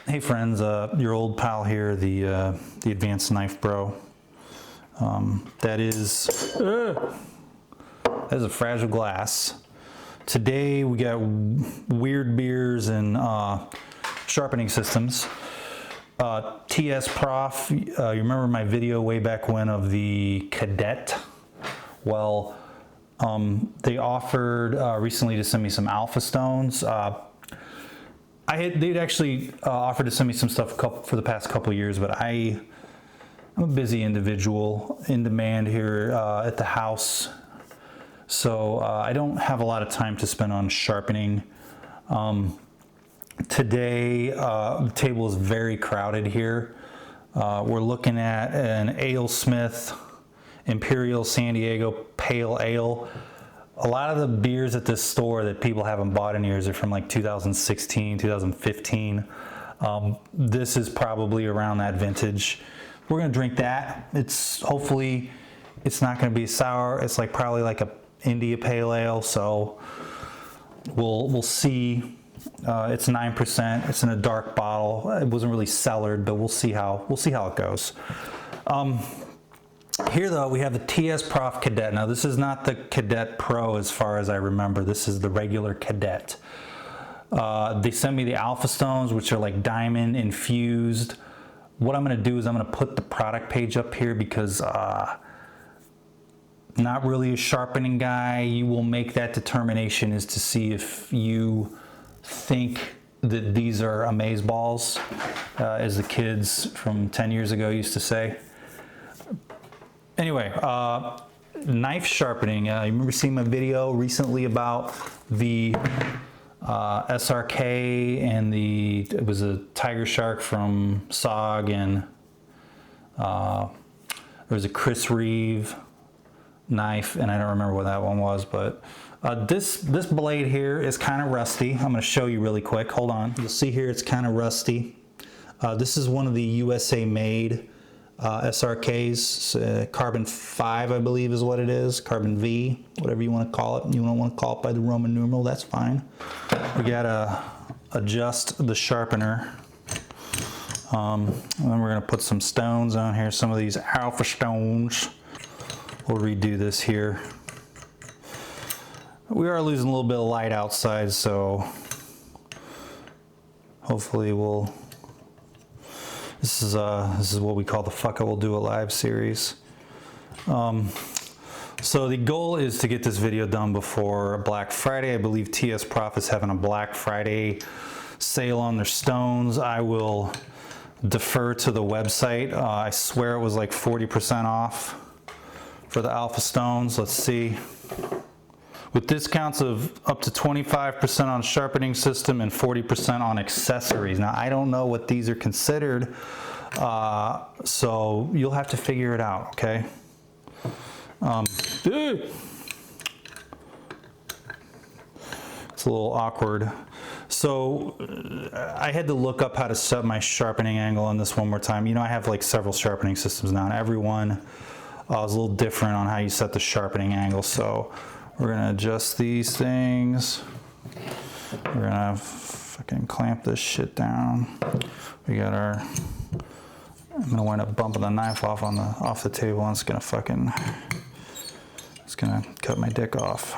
Hey friends, your old pal here, the Advanced Knife Bro. That is a fragile glass. Today we got weird beers and sharpening systems. TS Prof, you remember my video way back when of the Cadet? Well, they offered recently to send me some alpha stones. They'd actually offered to send me some stuff for the past couple of years, but I'm a busy individual in demand here at the house, so I don't have a lot of time to spend on sharpening. Today, the table is very crowded here. We're looking at an AleSmith Imperial San Diego Pale Ale. A lot of the beers at this store that people haven't bought in years are from like 2016, 2015. This is probably around that vintage. We're gonna drink that. Hopefully it's not gonna be sour. It's like probably like a India Pale Ale, so we'll see. It's 9%. It's in a dark bottle. It wasn't really cellared, but we'll see how it goes. Here though, we have the TS Prof Cadet. Now this is not the Cadet Pro as far as I remember. This is the regular Cadet. They sent me the alpha stones, which are like diamond infused. What I'm gonna do is I'm gonna put the product page up here because not really a sharpening guy. You will make that determination as to see if you think that these are amazeballs, as the kids from 10 years ago used to say. Anyway, knife sharpening. You remember seeing my video recently about the SRK and it was a tiger shark from SOG, and there was a Chris Reeve knife, and I don't remember what that one was, but this blade here is kind of rusty. I'm going to show you really quick. Hold on. You'll see here it's kind of rusty. This is one of the USA made SRKs, carbon 5 I believe is what it is, carbon V, whatever you want to call it. You don't want to call it by the Roman numeral, that's fine. We gotta adjust the sharpener, and then we're gonna put some stones on here, some of these alpha stones. We'll redo this here. We are losing a little bit of light outside, so hopefully this is what we call the Fuck It We'll Do It Live series. So the goal is to get this video done before Black Friday. I believe TS Prof is having a Black Friday sale on their stones. I will defer to the website. I swear it was like 40% off for the alpha stones. Let's see. With discounts of up to 25% on sharpening system and 40% on accessories. Now, I don't know what these are considered, so you'll have to figure it out, okay? It's a little awkward. So I had to look up how to set my sharpening angle on this one more time. You know, I have like several sharpening systems now, and every one is a little different on how you set the sharpening angle. So we're gonna adjust these things. We're gonna fucking clamp this shit down. We got I'm gonna wind up bumping the knife off the table, and it's gonna cut my dick off.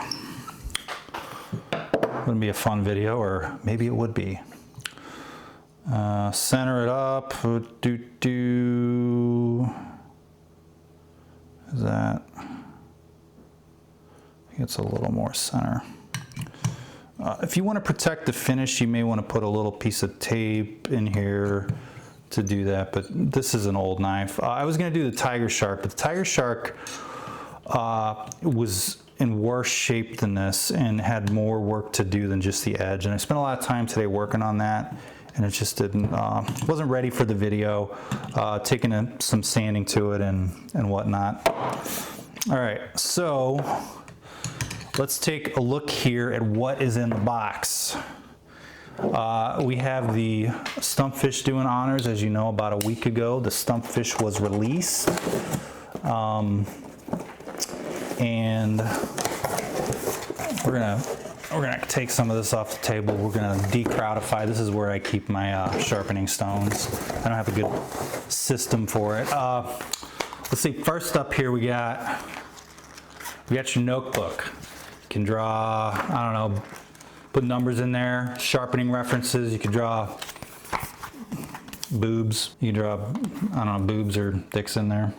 Wouldn't be a fun video, or maybe it would be. Center it up. Is that? It's a little more center. If you want to protect the finish, you may want to put a little piece of tape in here to do that, but this is an old knife. I was going to do the tiger shark, but the tiger shark was in worse shape than this and had more work to do than just the edge, and I spent a lot of time today working on that, and it just wasn't ready for the video, taking some sanding to it and whatnot. All right, so let's take a look here at what is in the box. We have the Stumpfish doing honors. As you know, about a week ago, the Stumpfish was released. And we're gonna we're gonna take some of this off the table. We're gonna decrowdify. This is where I keep my sharpening stones. I don't have a good system for it. Let's see, first up here we got your notebook. You can draw, I don't know, put numbers in there, sharpening references. You can draw boobs. You can draw, I don't know, boobs or dicks in there.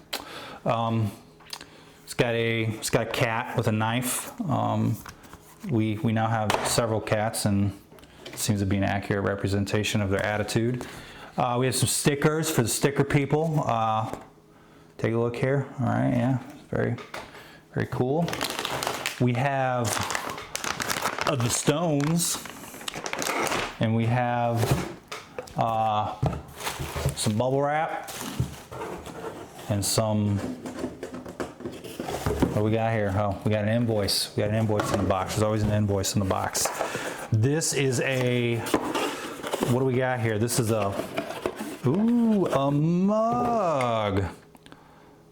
It's got a cat with a knife. We now have several cats, and it seems to be an accurate representation of their attitude. We have some stickers for the sticker people. Take a look here. All right, yeah, very, very cool. We have the stones, and we have some bubble wrap and some. What we got here? Oh, we got an invoice. We got an invoice in the box. There's always an invoice in the box. This is a. What do we got here? This is a mug.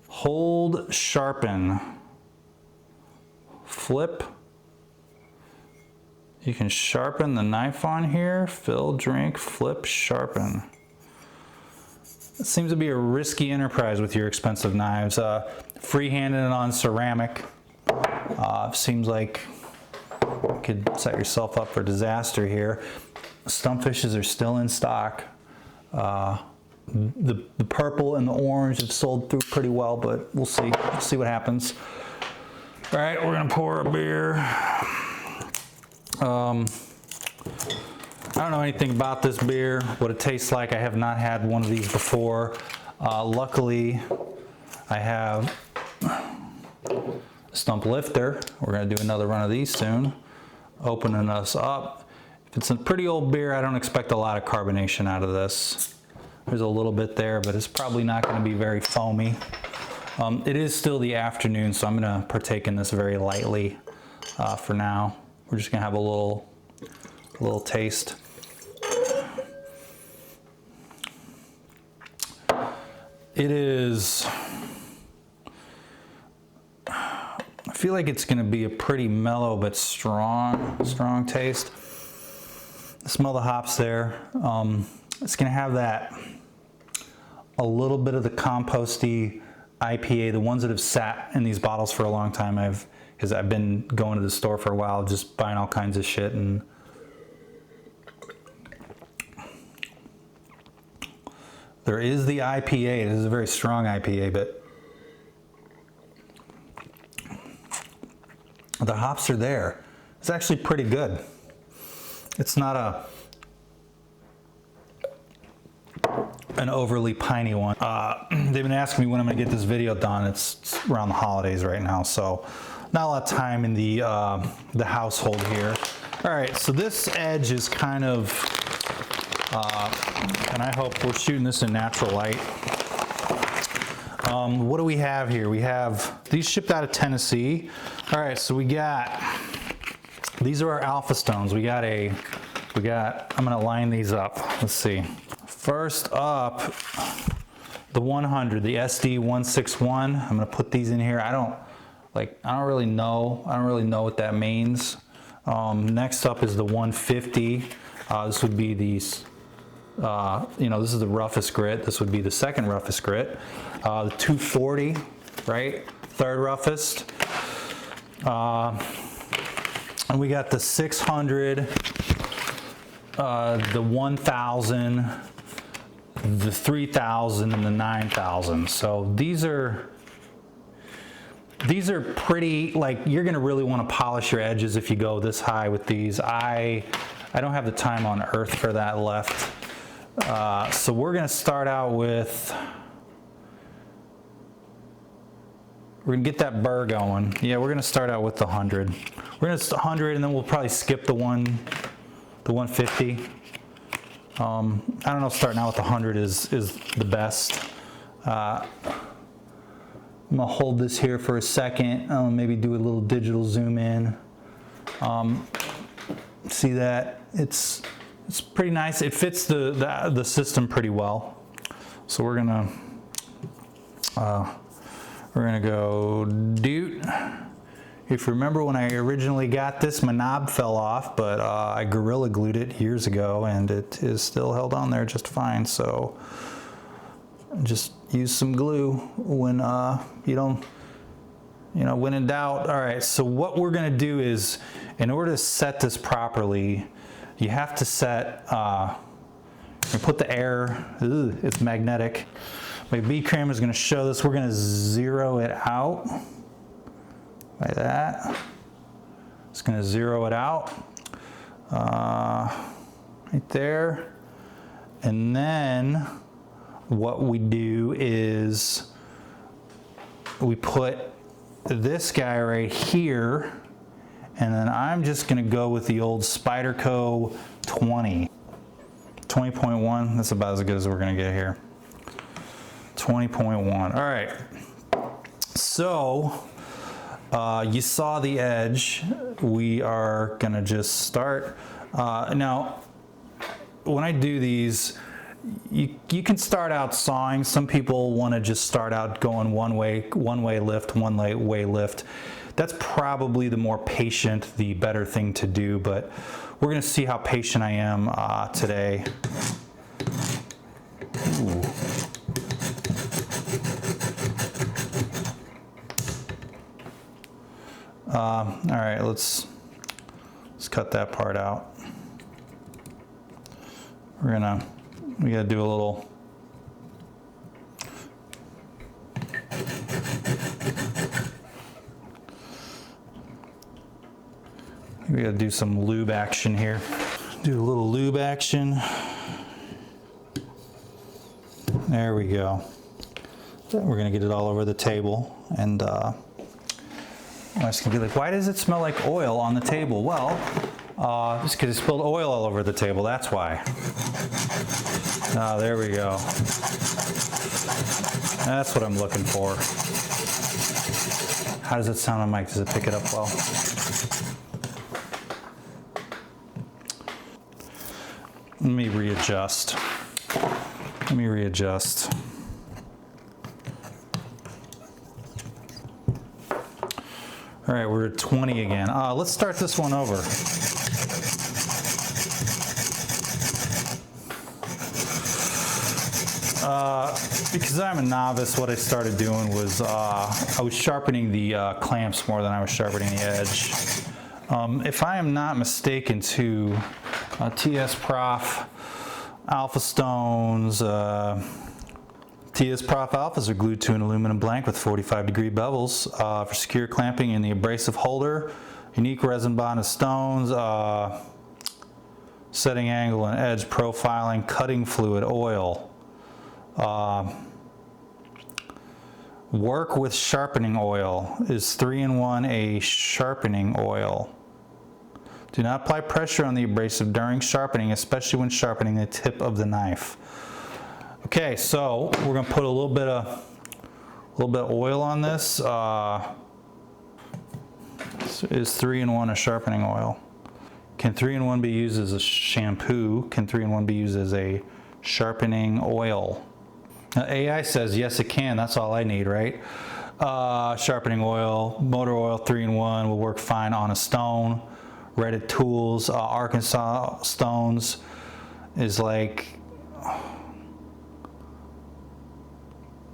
Hold, sharpen, flip. You can sharpen the knife on here. Fill, drink, flip, sharpen. It seems to be a risky enterprise with your expensive knives. Free-handed and on ceramic. Seems like you could set yourself up for disaster here. Stumpfishes are still in stock. The purple and the orange have sold through pretty well, but we'll see. We'll see what happens. All right, we're gonna pour a beer. I don't know anything about this beer, what it tastes like. I have not had one of these before. Luckily, I have a stump lifter. We're gonna do another run of these soon. Opening us up. If it's a pretty old beer, I don't expect a lot of carbonation out of this. There's a little bit there, but it's probably not gonna be very foamy. It is still the afternoon, so I'm gonna partake in this very lightly for now. We're just gonna have a little taste. It is, I feel like it's gonna be a pretty mellow but strong taste. Smell the hops there. It's gonna have that, a little bit of the composty IPA, the ones that have sat in these bottles for a long time. Because I've been going to the store for a while, just buying all kinds of shit, and there is the IPA. This is a very strong IPA, but the hops are there. It's actually pretty good. It's not an overly piney one. They've been asking me when I'm gonna get this video done. It's around the holidays right now, so not a lot of time in the household here. All right, so this edge is kind of, and I hope we're shooting this in natural light. What do we have here? We have these shipped out of Tennessee. All right, so these are our alpha stones. I'm gonna line these up. Let's see. First up, the 100, the SD 161. I'm gonna put these in here. I don't really know what that means. Next up is the 150. This would be these, this is the roughest grit. This would be the second roughest grit. The 240, right? Third roughest. And we got the 600, the 1000, the 3000, and the 9000. So these are pretty, like, you're gonna really wanna polish your edges if you go this high with these. I don't have the time on earth for that left. So we're gonna start out with, we're gonna get that burr going. Yeah, we're gonna start out with the 100. We're gonna 100, and then we'll probably skip the 150. I don't know if starting out with the 100 is the best. I'm gonna hold this here for a second. Maybe do a little digital zoom in. See that? It's pretty nice. It fits the system pretty well. So we're gonna go doot If you remember when I originally got this, my knob fell off, but I Gorilla Glued it years ago and it is still held on there just fine. So just use some glue when you don't, when in doubt. All right, so what we're gonna do is, in order to set this properly, you have to set, we put the air, it's magnetic. My bead crammer is gonna show this. We're gonna zero it out like that. It's gonna zero it out right there. And then what we do is we put this guy right here, and then I'm just gonna go with the old Spyderco 20.1. That's about as good as we're gonna get here. 20.1. All right. So you saw the edge. We are gonna just start. Now, when I do these, you can start out sawing. Some people want to just start out going one way lift, one way lift. That's probably the more patient, the better thing to do, but we're gonna see how patient I am today. Ooh. All right, let's cut that part out. We gotta do a little. We gotta do some lube action here. Do a little lube action. There we go. We're gonna get it all over the table, and I'm just gonna be like, why does it smell like oil on the table? Well, just because it spilled oil all over the table, that's why. There we go. That's what I'm looking for. How does it sound on mic? Does it pick it up well? Let me readjust. All right, we're at 20 again. Let's start this one over. Because I'm a novice, what I started doing was I was sharpening the clamps more than I was sharpening the edge. If I am not mistaken, too, TS Prof Alpha stones, TS Prof Alphas are glued to an aluminum blank with 45-degree bevels for secure clamping in the abrasive holder, unique resin bonded stones, setting angle and edge profiling, cutting fluid, oil. Work with sharpening oil is 3-in-1 a sharpening oil. Do not apply pressure on the abrasive during sharpening, especially when sharpening the tip of the knife. Okay, so we're gonna put a little bit of oil on this. This is 3-in-1 a sharpening oil. Can 3-in-1 be used as a shampoo? Can 3-in-1 be used as a sharpening oil? Now, AI says yes, it can. That's all I need, right? Sharpening oil, motor oil, 3-in-1 will work fine on a stone. Reddit tools, Arkansas stones is like,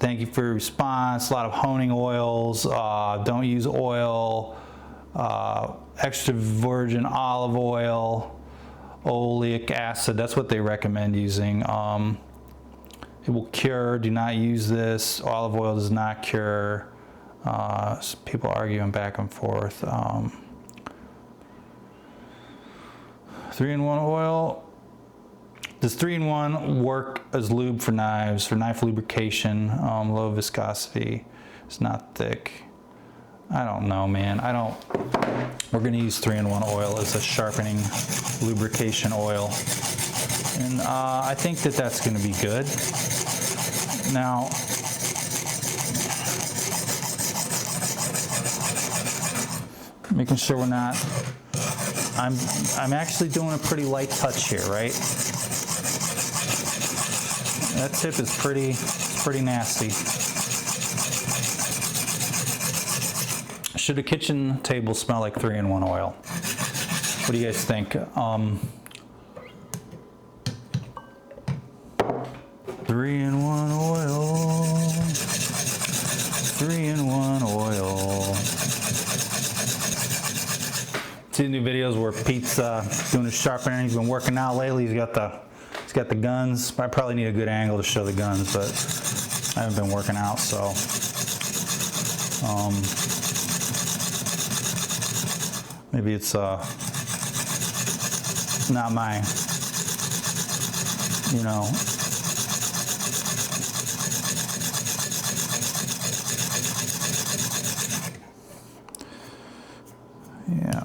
thank you for your response. A lot of honing oils. Don't use oil. Extra virgin olive oil, oleic acid. That's what they recommend using. It will cure. Do not use this. Olive oil does not cure. People arguing back and forth. 3-in-1 oil. Does 3-in-1 work as lube for knives, for knife lubrication? Low viscosity. It's not thick. I don't know, man. We're gonna use 3-in-1 oil as a sharpening lubrication oil. And I think that that's gonna be good. Now, making sure we're not, I'm actually doing a pretty light touch here, right? That tip is pretty nasty. should a kitchen table smell like 3-in-1 oil? What do you guys think? 3-in-1 oil. 3-in-1 oil. See new videos where Pete's doing his sharpening. He's been working out lately. He's got the guns. I probably need a good angle to show the guns, but I haven't been working out, so maybe it's not my, you know. Yeah.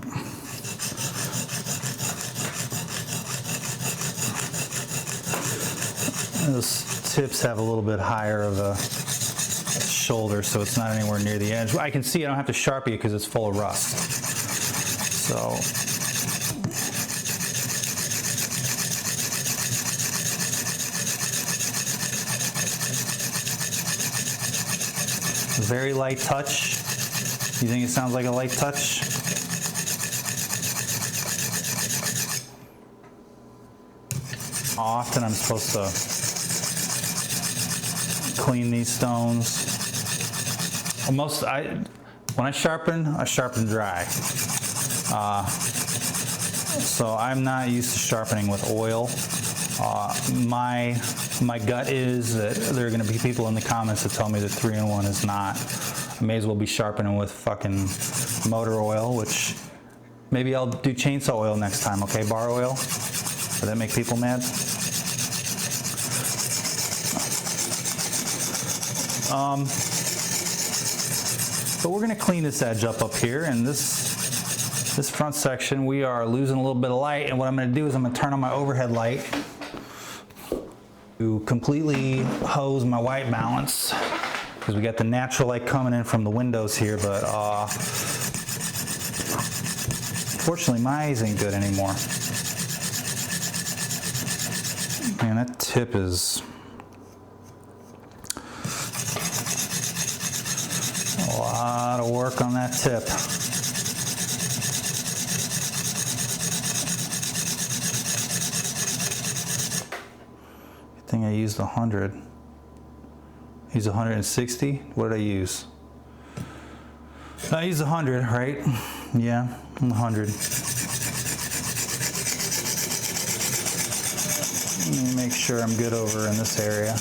Those tips have a little bit higher of a shoulder, so it's not anywhere near the edge. I can see I don't have to sharpie it because it's full of rust. So very light touch. You think it sounds like a light touch? Often I'm supposed to clean these stones. When I sharpen dry. So I'm not used to sharpening with oil. My gut is that there are going to be people in the comments that tell me that 3-in-1 is not. I may as well be sharpening with fucking motor oil, which maybe I'll do chainsaw oil next time, okay? Bar oil. Would that make people mad? But we're gonna clean this edge up here, and this front section, we are losing a little bit of light, and what I'm gonna do is I'm gonna turn on my overhead light to completely hose my white balance, because we got the natural light coming in from the windows here, but fortunately my eyes ain't good anymore. Man, that tip is a lot of work on that tip. I think I used 100. Use 160. What did I use? I used 100, right? Yeah, 100. Let me make sure I'm good over in this area.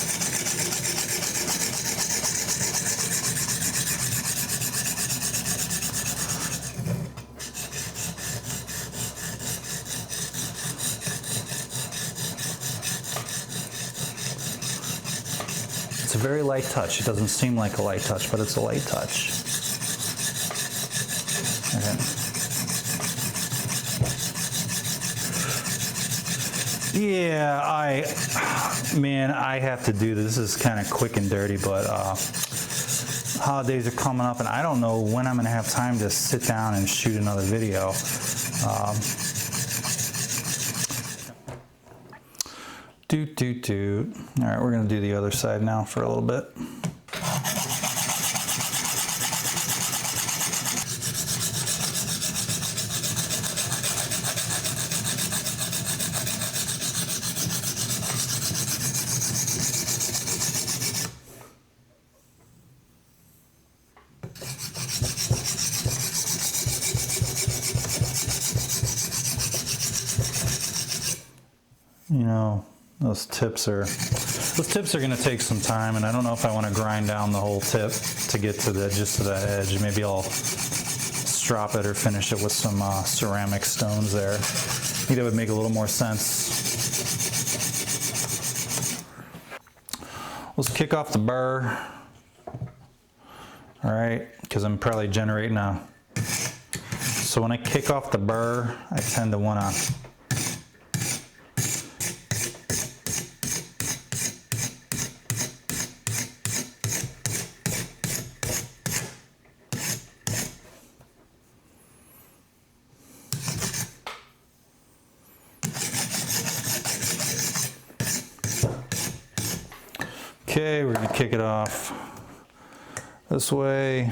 It's a very light touch. It doesn't seem like a light touch, but it's a light touch. Okay. Yeah, I have to do this. This is kind of quick and dirty, but holidays are coming up, and I don't know when I'm going to have time to sit down and shoot another video. All right, we're going to do the other side now for a little bit. You know, those tips are going to take some time, and I don't know if I want to grind down the whole tip to get to just to that edge. Maybe I'll strop it or finish it with some ceramic stones there. I think that would make a little more sense. Let's kick off the burr. All right, because I'm probably generating a. So when I kick off the burr, I tend to want to. Okay, we're going to kick it off this way.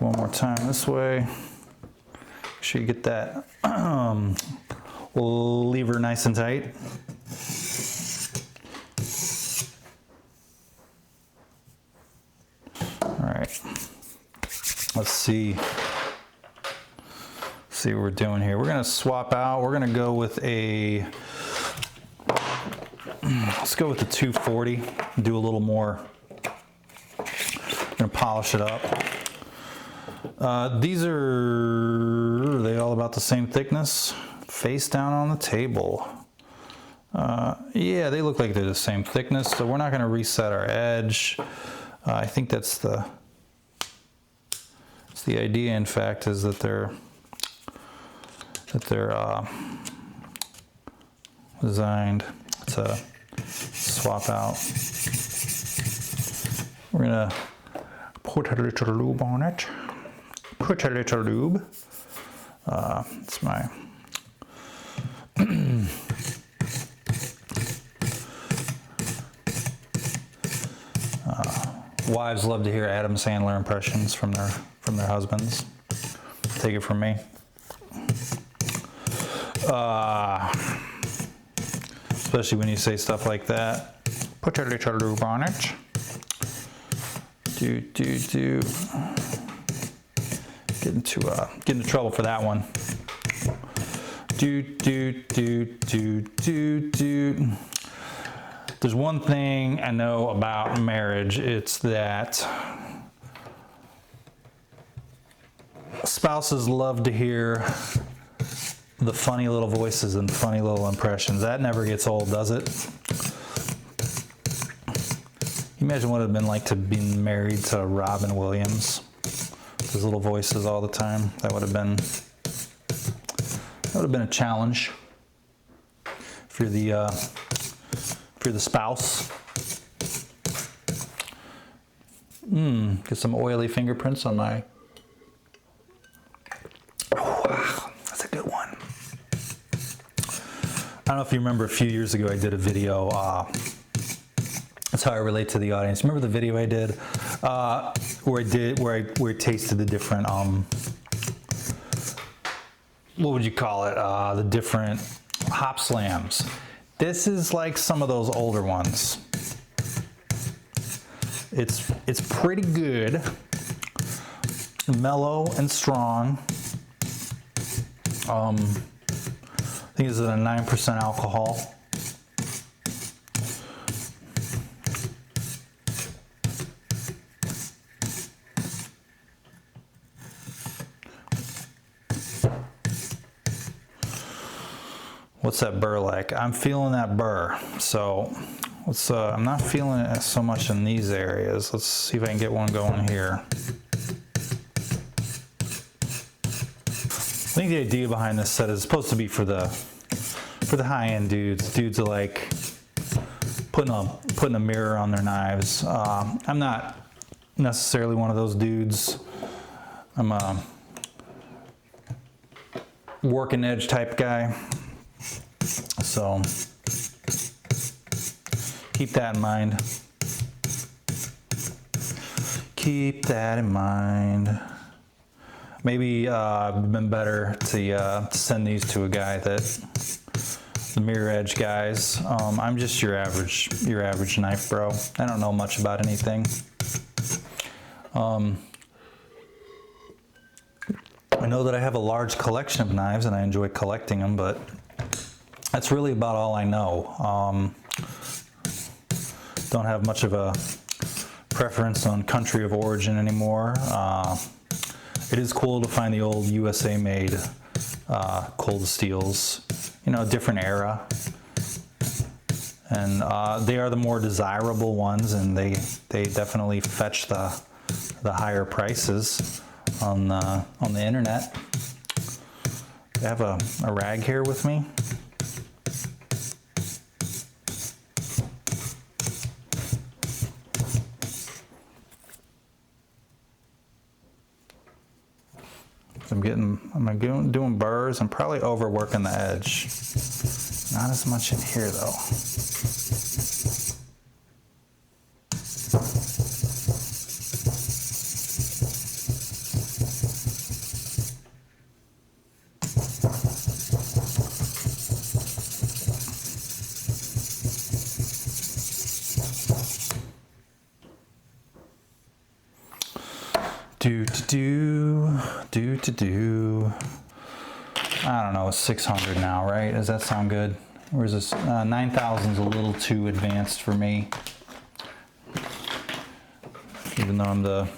one more time this way. Make sure you get that lever nice and tight. All right, let's see what we're doing here. We're gonna swap out. We're gonna go with a, let's go with the 240, do a little more. I'm gonna polish it up. These are they all about the same thickness? Face down on the table. Yeah, they look like they're the same thickness, so we're not gonna reset our edge. I think that's the idea, in fact, is that they're designed to swap out. We're gonna put a little lube on it. Put a little lube. It's my wives love to hear Adam Sandler impressions from their husbands. Take it from me. Especially when you say stuff like that. Put a little lube on it. Get into trouble for that one. There's one thing I know about marriage. It's that spouses love to hear the funny little voices and funny little impressions. That never gets old, does it? You imagine what it would have been like to be married to Robin Williams. His little voices all the time. That would have been a challenge for the spouse. Get some oily fingerprints on my. Oh, wow, that's a good one. I don't know if you remember a few years ago I did a video. That's how I relate to the audience. Remember the video I did where I tasted the different what would you call it? The different hop slams. This is like some of those older ones. It's pretty good, mellow and strong. I think it's at a 9% alcohol. What's that burr like? I'm feeling that burr. So let's, I'm not feeling it so much in these areas. Let's see if I can get one going here. I think the idea behind this set is supposed to be for the high-end dudes. Dudes are like putting a mirror on their knives. I'm not necessarily one of those dudes. I'm a working edge type guy. So keep that in mind. Keep that in mind. Maybe it'd been better to send these to a guy the mirror edge guys. I'm just your average knife bro. I don't know much about anything. I know that I have a large collection of knives and I enjoy collecting them, but that's really about all I know. Don't have much of a preference on country of origin anymore. It is cool to find the old USA made cold steels, you know, different era. And they are the more desirable ones, and they definitely fetch the higher prices on the internet. I have a rag here with me. I'm doing burrs. I'm probably overworking the edge. Not as much in here though. I don't know, 600 now, right? Does that sound good? Or is this 9,000 is a little too advanced for me, even though I'm the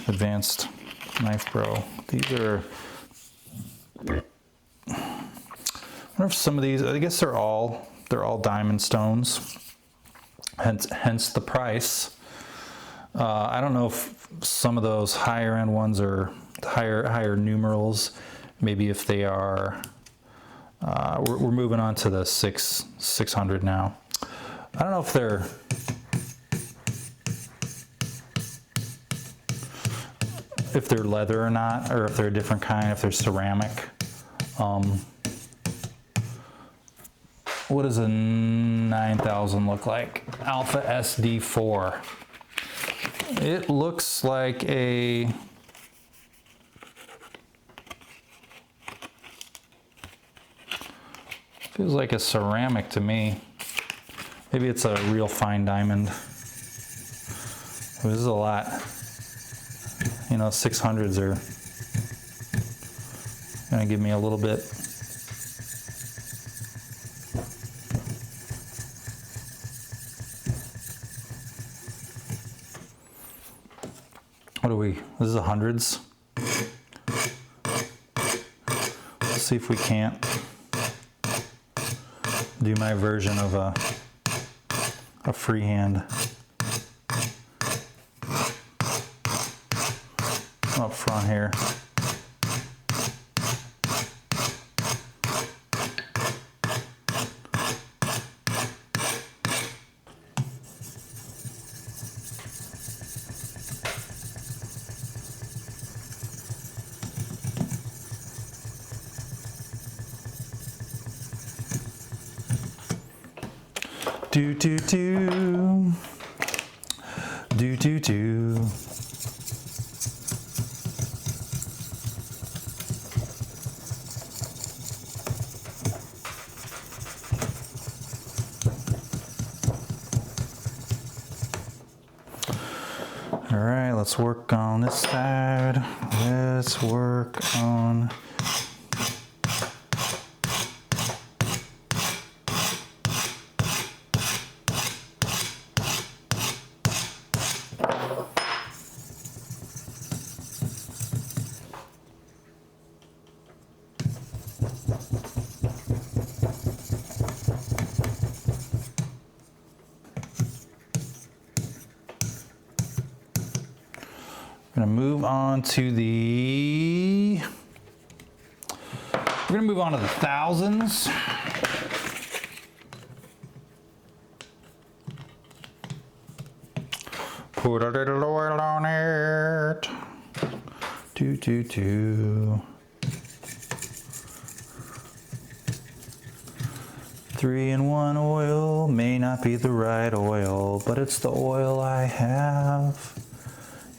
advanced knife pro. These are, I wonder if some of these, I guess they're all diamond stones, hence the price. I don't know if some of those higher end ones are higher numerals, maybe if they are, we're moving on to the 600 now. I don't know if they're leather or not, or if they're a different kind, if they're ceramic. What does a 9,000 look like? Alpha SD4. It looks like a, feels like a ceramic to me. Maybe it's a real fine diamond. This is a lot. You know, 600s are gonna give me a little bit. What are we? This is a hundreds. Let's see if we can't do my version of a freehand up front here. Do do do do do do. All right, let's work on this side. Let's work on. We're gonna move on to the, we're gonna move on to the thousands. Put a little oil on it. Do do do. 3-in-1 oil may not be the right oil, but it's the oil I have.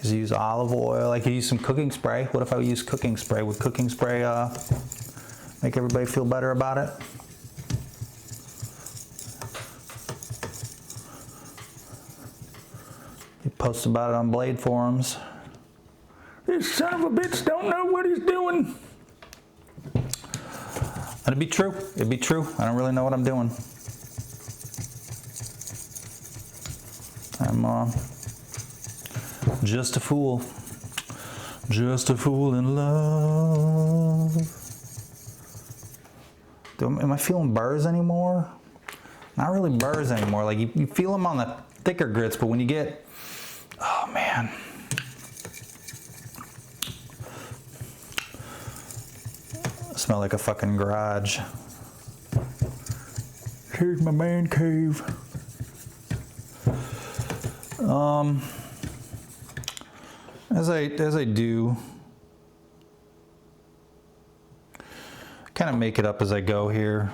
Is use olive oil. I could use some cooking spray. What if I use cooking spray? Would cooking spray make everybody feel better about it? He posts about it on Blade forums. This son of a bitch don't know what he's doing. It'd be true. It'd be true. I don't really know what I'm doing. I'm just a fool. Just a fool in love. Am I feeling burrs anymore? Not really burrs anymore. Like you feel them on the thicker grits, but when you get, oh man. I smell like a fucking garage. Here's my man cave. As I do, kind of make it up as I go here.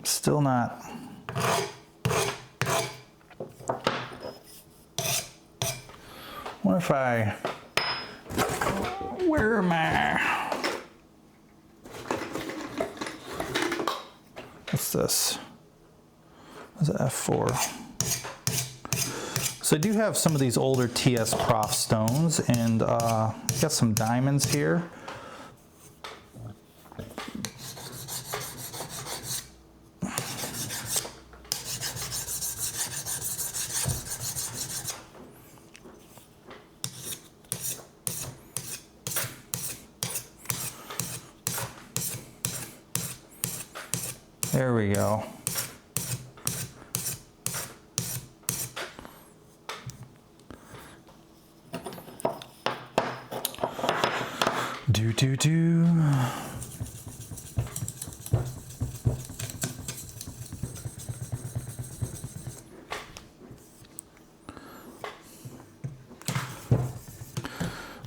Still not. What if I? Where am I? What's this? What's an F4? So So I do have some of these older TS Prof stones, and got some diamonds here. There we go. Do.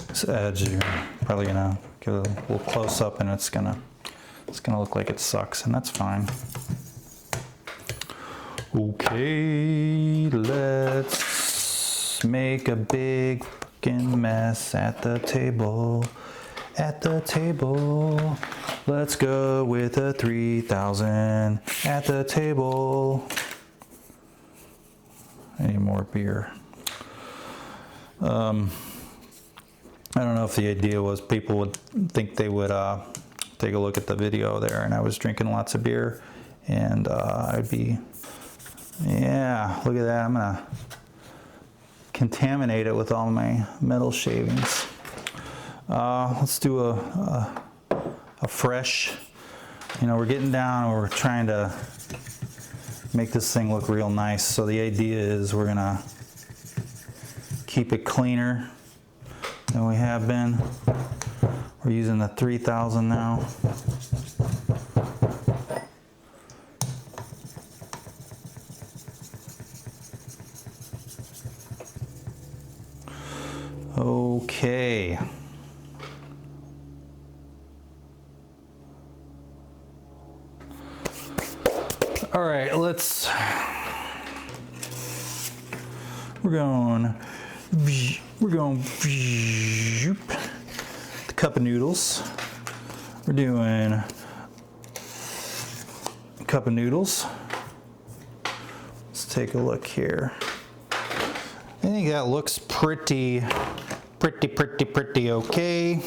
This edge, you're probably gonna give it a little close up, and it's gonna look like it sucks, and that's fine. Okay, let's make a big fucking mess at the table. At the table, let's go with a 3000 at the table. Any more beer? I don't know if the idea was people would think they would take a look at the video there, and I was drinking lots of beer, and I'd be, yeah, look at that. I'm gonna contaminate it with all my metal shavings. Let's do a fresh, we're getting down, we're trying to make this thing look real nice. So the idea is we're gonna keep it cleaner than we have been. We're using the 3000 now. Okay. All right, we're going the cup of noodles. We're doing a cup of noodles. Let's take a look here. I think that looks pretty okay.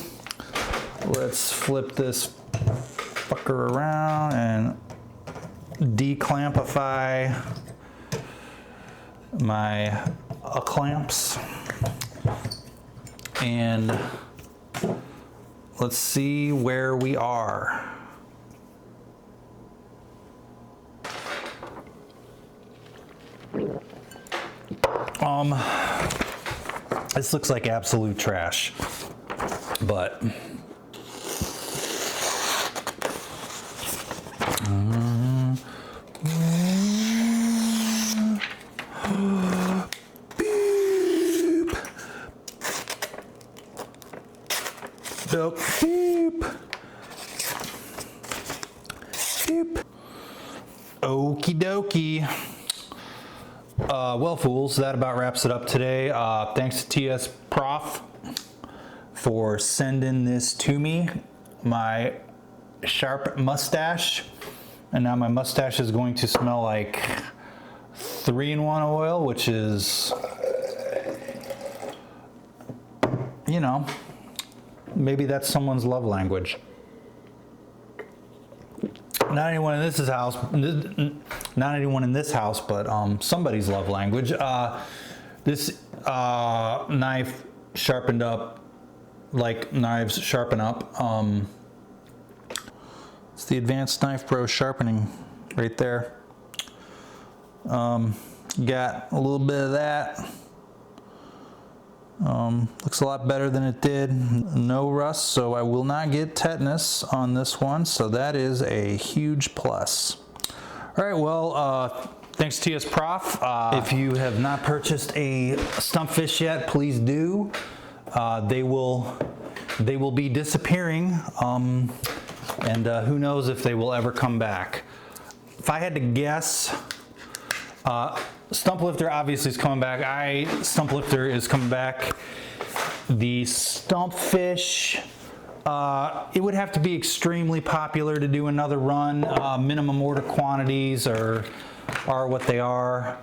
Let's flip this fucker around and declampify my clamps, and let's see where we are. This looks like absolute trash, but Beep. Beep. Okie dokie. Well, fools, that about wraps it up today. Thanks to TS Prof for sending this to me. My sharp mustache. And now my mustache is going to smell like 3-in-1 oil, which is, maybe that's someone's love language. Not anyone in this house, but somebody's love language. This knife sharpened up like knives sharpen up. It's the Advanced Knife Pro Sharpening right there. Got a little bit of that. Looks a lot better than it did. No rust, so I will not get tetanus on this one, so that is a huge plus. All right, well, thanks TS Prof. If you have not purchased a stump fish yet, please do. They will be disappearing, and who knows if they will ever come back. If I had to guess, Stump Lifter obviously is coming back. Stump Lifter is coming back. The stump fish, it would have to be extremely popular to do another run. Minimum order quantities are what they are.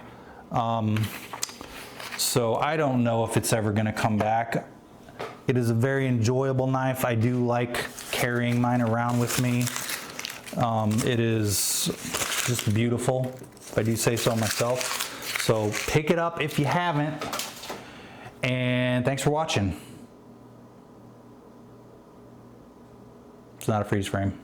So I don't know if it's ever gonna come back. It is a very enjoyable knife. I do like carrying mine around with me. It is just beautiful, if I do say so myself. So pick it up if you haven't, and thanks for watching. It's not a freeze frame.